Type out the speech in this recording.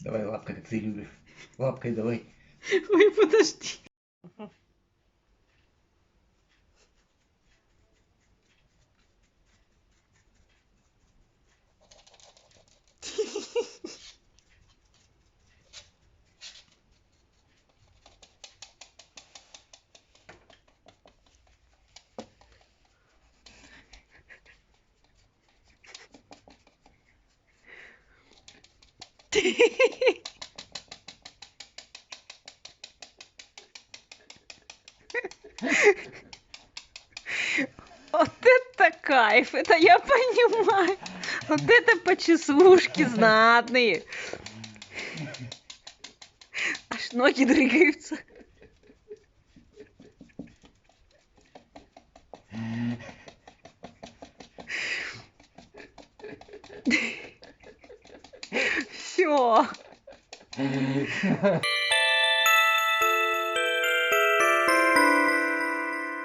Давай лапкой, как ты любишь. Лапкой давай. Ой, подожди. Вот это кайф, это я понимаю. Вот это почесушки знатные. Аж ноги дрыгаются. Все.